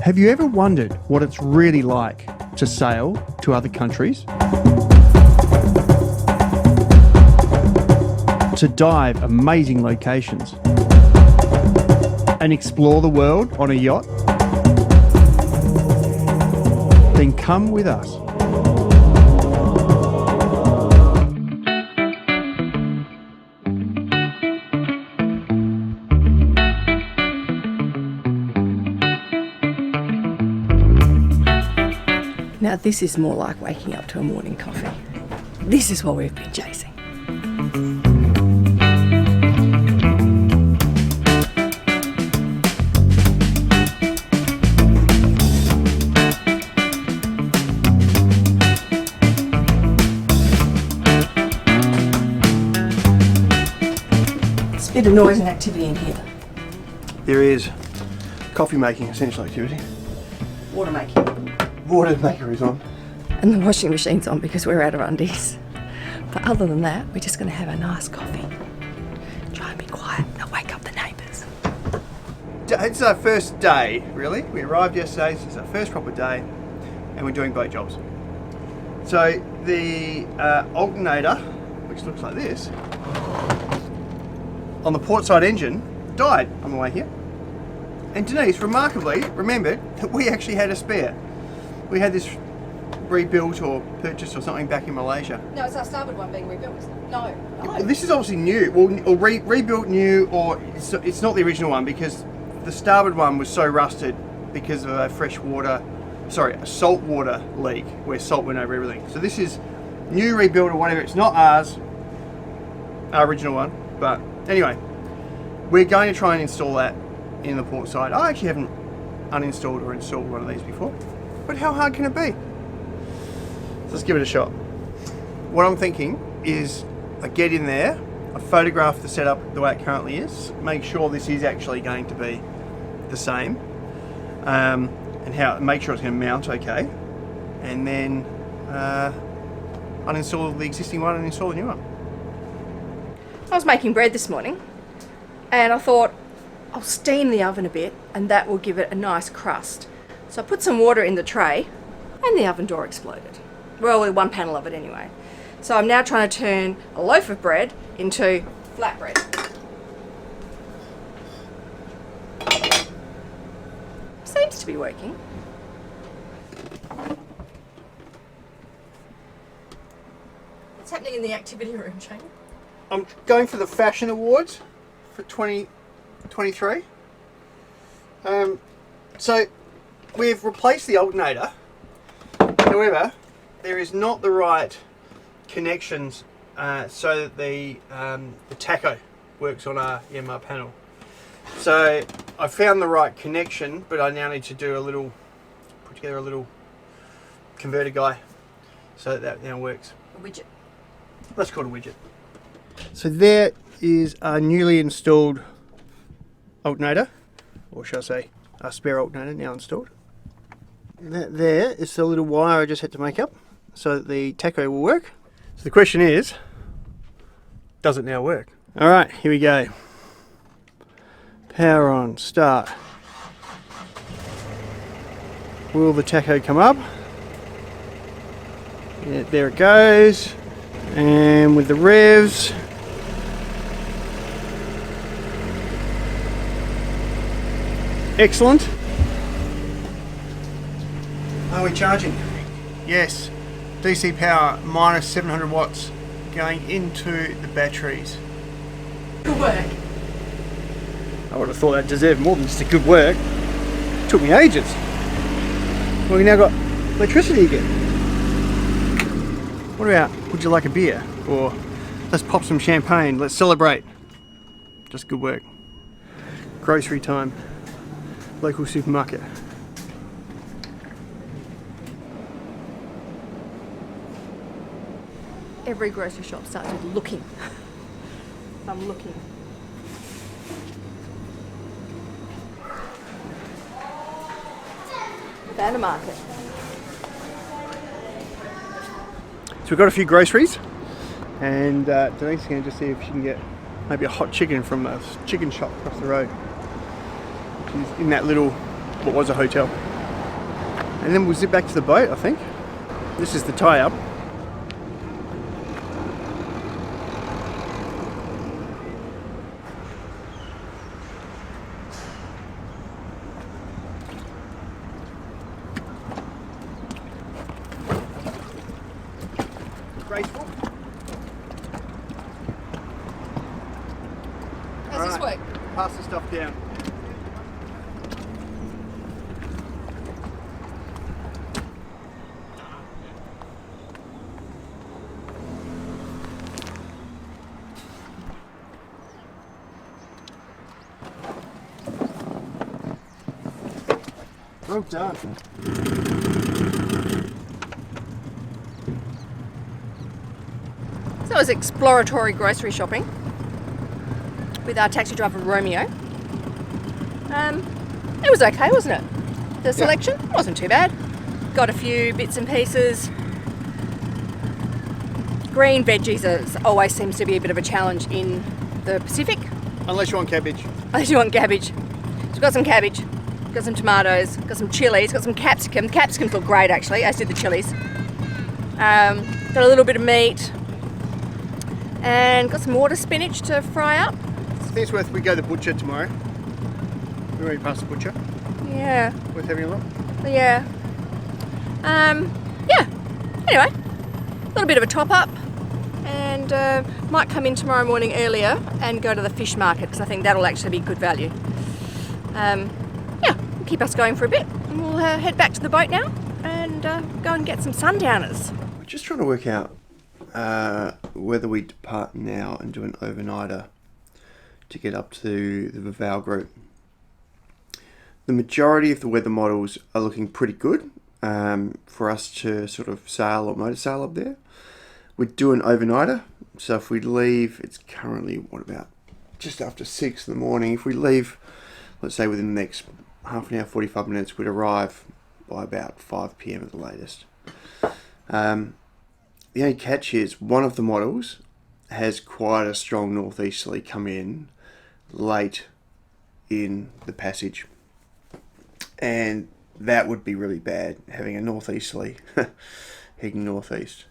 Have you ever wondered what it's really like to sail to other countries? To dive amazing locations and explore the world on a yacht? Then come with us. Now this is more like waking up to a morning coffee. This is what we've been chasing. There's a bit of noise and activity in here. There is coffee making, essential activity. Water making. Water maker is on. And the washing machine's on because we're out of undies. But other than that, we're just going to have a nice coffee. Try and be quiet, not wake up the neighbours. It's our first day, really. We arrived yesterday, so it's our first proper day, and we're doing boat jobs. So the alternator, which looks like this, on the port side engine, died on the way here. And Denise remarkably remembered that we actually had a spare. We had this rebuilt or purchased or something back in Malaysia. No, it's our starboard one being rebuilt. No. Well, this is obviously new, well, or rebuilt new, or it's not the original one because the starboard one was so rusted because of a salt water leak where salt went over everything. So this is new, rebuilt or whatever. It's not ours, our original one. But anyway, we're going to try and install that in the port side. I actually haven't uninstalled or installed one of these before. But how hard can it be? Let's give it a shot. What I'm thinking is I get in there, I photograph the setup the way it currently is, make sure this is actually going to be the same, and make sure it's going to mount okay, and then uninstall the existing one and install the new one. I was making bread this morning and I thought I'll steam the oven a bit and that will give it a nice crust. So I put some water in the tray and the oven door exploded. Well, one panel of it anyway. So I'm now trying to turn a loaf of bread into flatbread. Seems to be working. What's happening in the activity room, Shane? I'm going for the Fashion Awards for 2023. So we've replaced the alternator. However, there is not the right connections so that the tacho works on our EMR panel. So I found the right connection, but I now need to do put together a little converter guy so that now works. A widget. Let's call it a widget. So there is our newly installed alternator, or shall I say, our spare alternator now installed. That there is the little wire I just had to make up so that the tacho will work. So the question is, does it now work? All right, here we go. Power on, start. Will the tacho come up? Yeah, there it goes. And with the revs, excellent. Are we charging? Yes. DC power minus 700 watts going into the batteries. Good work. I would have thought that deserved more than just a good work. It took me ages. Well, we now got electricity again. What about, would you like a beer? Or let's pop some champagne, let's celebrate. Just good work. Grocery time. Local supermarket. Every grocery shop starts with looking. I'm looking. Found a market. So we've got a few groceries, and Denise is going to just see if she can get maybe a hot chicken from a chicken shop across the road, which is in that little, what was a hotel. And then we'll zip back to the boat, I think. This is the tie-up. Graceful. How's this work? Pass the stuff down. Well done. So it was exploratory grocery shopping with our taxi driver Romeo. It was okay, wasn't it? The selection wasn't too bad. Got a few bits and pieces. Green veggies always seems to be a bit of a challenge in the Pacific. Unless you want cabbage. Unless you want cabbage. So we've got some cabbage, got some tomatoes, got some chilies, got some capsicum. The capsicums look great actually, as did the chilies. Got a little bit of meat. And got some water spinach to fry up. I think it's worth we go to the butcher tomorrow. We already passed the butcher. Yeah. Worth having a look. Yeah. Yeah. Anyway, a little bit of a top up, and might come in tomorrow morning earlier and go to the fish market because I think that'll actually be good value. Yeah, keep us going for a bit, and we'll head back to the boat now and go and get some sundowners. We're just trying to work out whether we depart now and do an overnighter to get up to the Vava'u group. The majority of the weather models are looking pretty good for us to sort of sail or motor sail up there. We'd do an overnighter, so if we leave, it's currently, what about, just after 6 in the morning. If we leave, let's say within the next half an hour, 45 minutes, we'd arrive by about 5 p.m. at the latest. The only catch is one of the models has quite a strong northeasterly come in late in the passage, and that would be really bad, having a northeasterly heading northeast.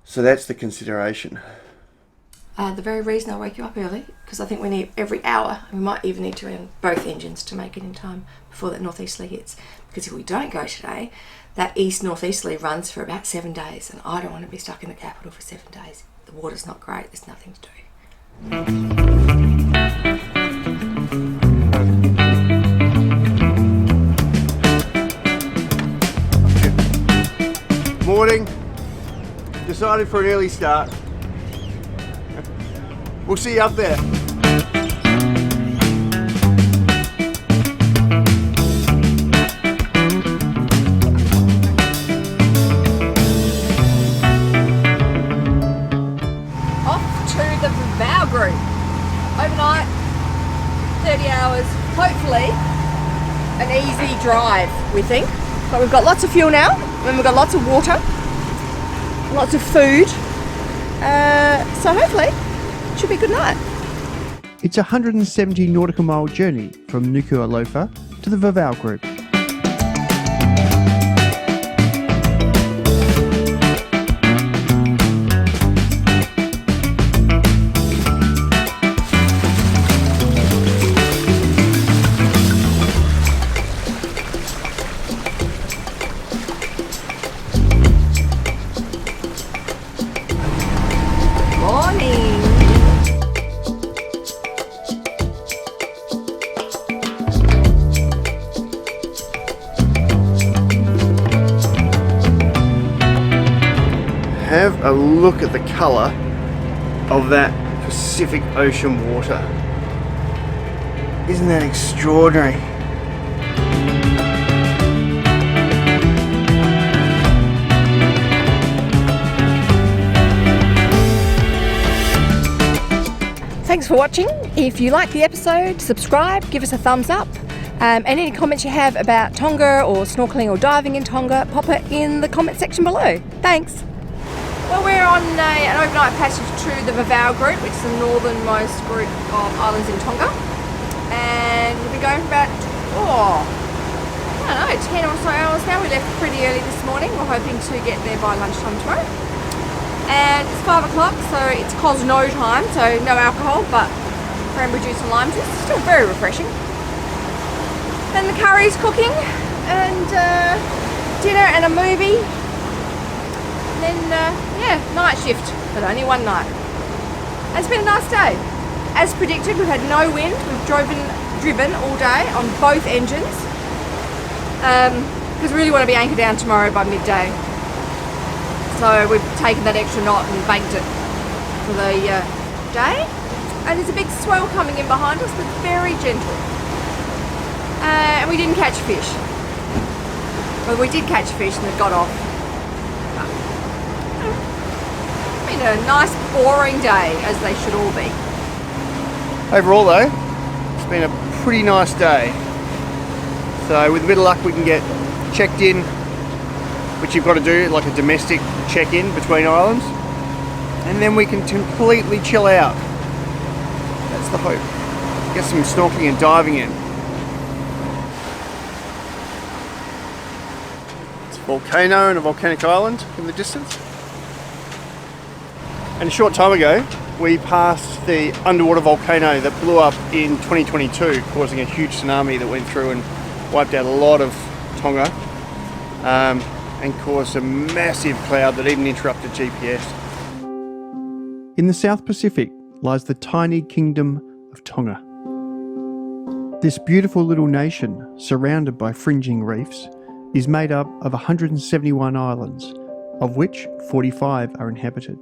So that's the consideration. The very reason I wake you up early, because I think we need every hour, and we might even need to run both engines to make it in time before that northeasterly hits. Because if we don't go today, that east-northeasterly runs for about 7 days, and I don't want to be stuck in the capital for 7 days. The water's not great, there's nothing to do. Morning. Decided for an early start. We'll see you up there. Off to the Vava'u group. Overnight, 30 hours, hopefully an easy drive, we think. But we've got lots of fuel now, and we've got lots of water, lots of food. So hopefully, it should be a good night. It's a 170 nautical mile journey from Nuku'alofa to the Vava'u group. Have a look at the colour of that Pacific Ocean water. Isn't that extraordinary? Thanks for watching. If you like the episode, subscribe, give us a thumbs up. And any comments you have about Tonga or snorkeling or diving in Tonga, pop it in the comment section below. Thanks. Well, we're on an overnight passage to the Vava'u group, which is the northernmost group of islands in Tonga. And we've been going for about, I don't know, 10 or so hours now. We left pretty early this morning. We're hoping to get there by lunchtime tomorrow. And it's 5 o'clock, so it's Cosno time, so no alcohol, but cranberry juice and lime juice. Still very refreshing. Then the curry's cooking, and dinner and a movie. And then, yeah, night shift, but only one night. And it's been a nice day. As predicted, we've had no wind. We've driven all day on both engines. Because we really want to be anchored down tomorrow by midday. So we've taken that extra knot and banked it for the day. And there's a big swell coming in behind us, but very gentle. And we didn't catch fish. Well, we did catch fish and it got off. It's been a nice, boring day, as they should all be. Overall though, it's been a pretty nice day. So with a bit of luck we can get checked in, which you've got to do, like a domestic check-in between islands. And then we can completely chill out. That's the hope. Get some snorkeling and diving in. It's a volcano and a volcanic island in the distance. And a short time ago, we passed the underwater volcano that blew up in 2022, causing a huge tsunami that went through and wiped out a lot of Tonga, and caused a massive cloud that even interrupted GPS. In the South Pacific lies the tiny kingdom of Tonga. This beautiful little nation, surrounded by fringing reefs, is made up of 171 islands, of which 45 are inhabited.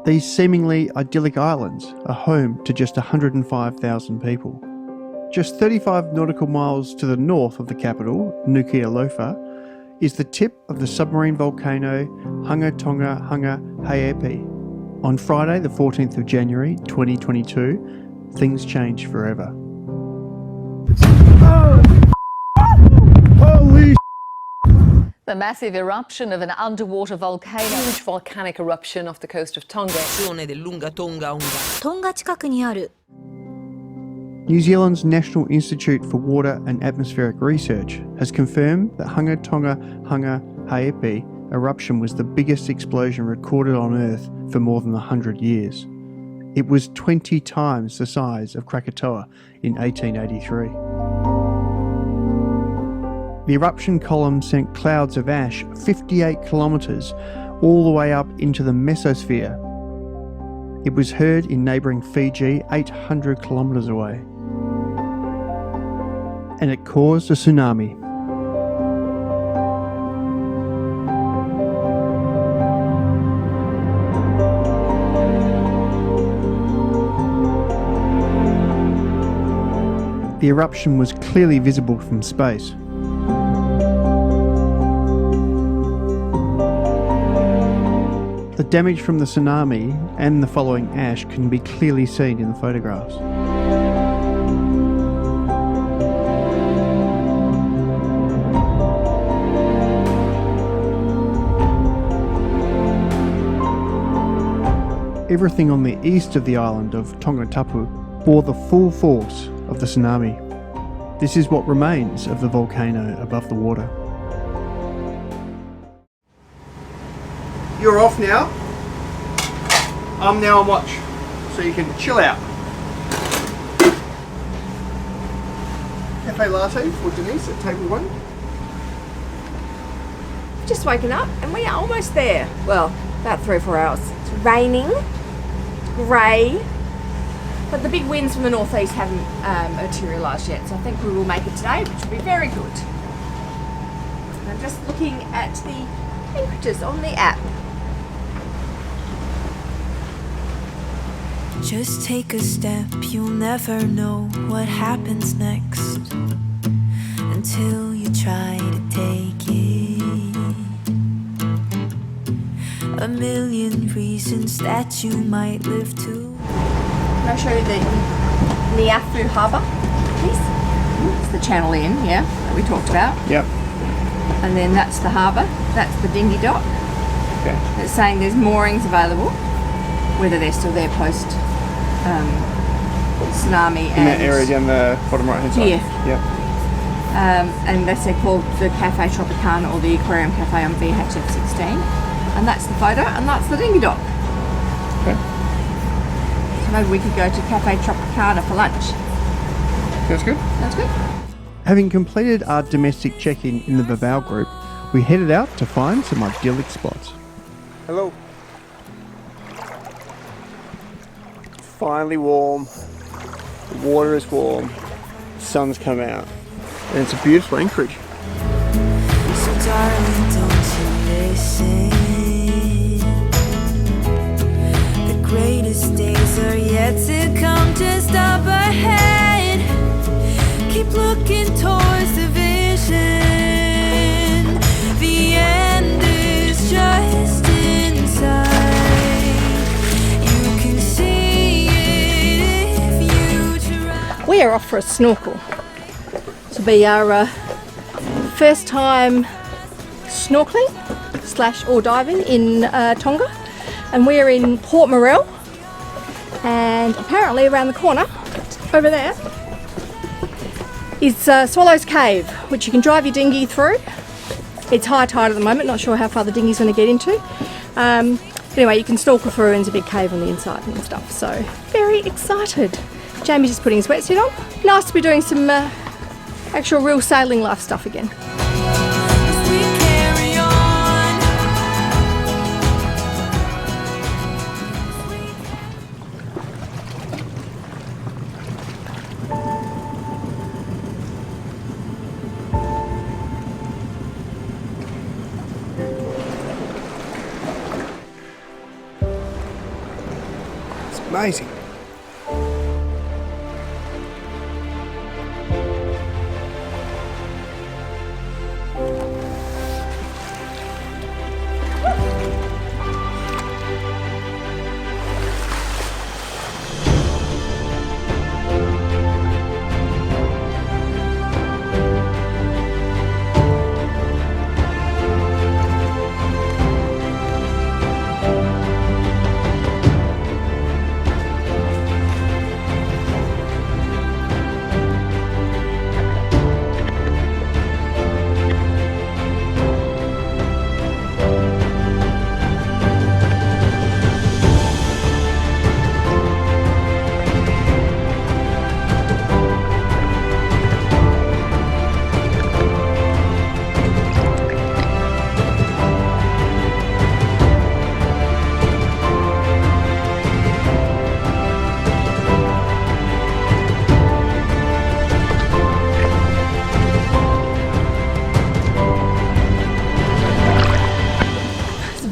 These seemingly idyllic islands are home to just 105,000 people. Just 35 nautical miles to the north of the capital, Nuku'alofa, is the tip of the submarine volcano Hunga Tonga Hunga Haepe. On Friday the 14th of January 2022, things changed forever. Holy The massive eruption of an underwater volcano. Huge volcanic eruption off the coast of Tonga. Tonga 近くにある New Zealand's National Institute for Water and Atmospheric Research has confirmed that Hunga Tonga Hunga Haepe eruption was the biggest explosion recorded on Earth for more than 100 years. It was 20 times the size of Krakatoa in 1883. The eruption column sent clouds of ash 58 kilometres all the way up into the mesosphere. It was heard in neighbouring Fiji 800 kilometres away. And it caused a tsunami. The eruption was clearly visible from space. The damage from the tsunami and the following ash can be clearly seen in the photographs. Everything on the east of the island of Tongatapu bore the full force of the tsunami. This is what remains of the volcano above the water. You're off now. I'm now on watch, so you can chill out. Cafe latte for Denise at table 1. Just waking up and we are almost there. Well, about 3 or 4 hours. It's raining, grey, but the big winds from the northeast haven't materialised yet, so I think we will make it today, which will be very good. And I'm just looking at the temperatures on the app. Just take a step, you'll never know what happens next until you try to take it. A million reasons that you might live to. Can I show you the Niafu Harbour, please? It's the Channel Inn, yeah, that we talked about. Yep. And then that's the harbour, that's the dinghy dock. Okay. It's saying there's moorings available, whether they're still there post tsunami. In that area down the bottom right hand side. Yeah. Yep. And that's called the Cafe Tropicana or the Aquarium Cafe on VHF 16. And that's the photo, and that's the dinghy dock. Okay. So maybe we could go to Cafe Tropicana for lunch. Sounds good. Sounds good. Having completed our domestic check-in in the Vava'u group, we headed out to find some idyllic spots. Hello. It's finally warm. The water is warm. The sun's come out. And it's a beautiful anchorage. So darling, don't you listen? The greatest days are yet to come, just up ahead. Keep looking towards the vision. The end is just inside. You can see it if you try. We are off for a snorkel. This will be our first time snorkeling / or diving in Tonga, and we're in Port Morel, and apparently around the corner over there is Swallow's Cave, which you can drive your dinghy through. It's high tide at the moment, not sure how far the dinghy's going to get into. Anyway, you can snorkel through and there's a big cave on the inside and stuff, so very excited. Jamie's just putting his wetsuit on. Nice to be doing some actual real sailing life stuff again. As we carry on. It's amazing.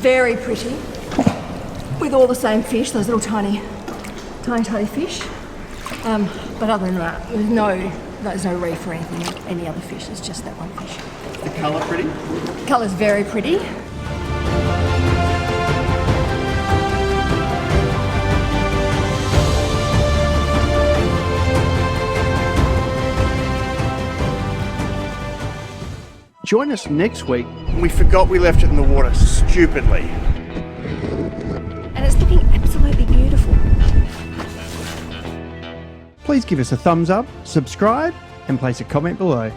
Very pretty, with all the same fish, those little tiny fish. But other than that, there's no reef or anything, any other fish. It's just that one fish. The colour pretty? The colour's very pretty. Join us next week. We forgot we left it in the water stupidly. And it's looking absolutely beautiful. Please give us a thumbs up, subscribe, and place a comment below.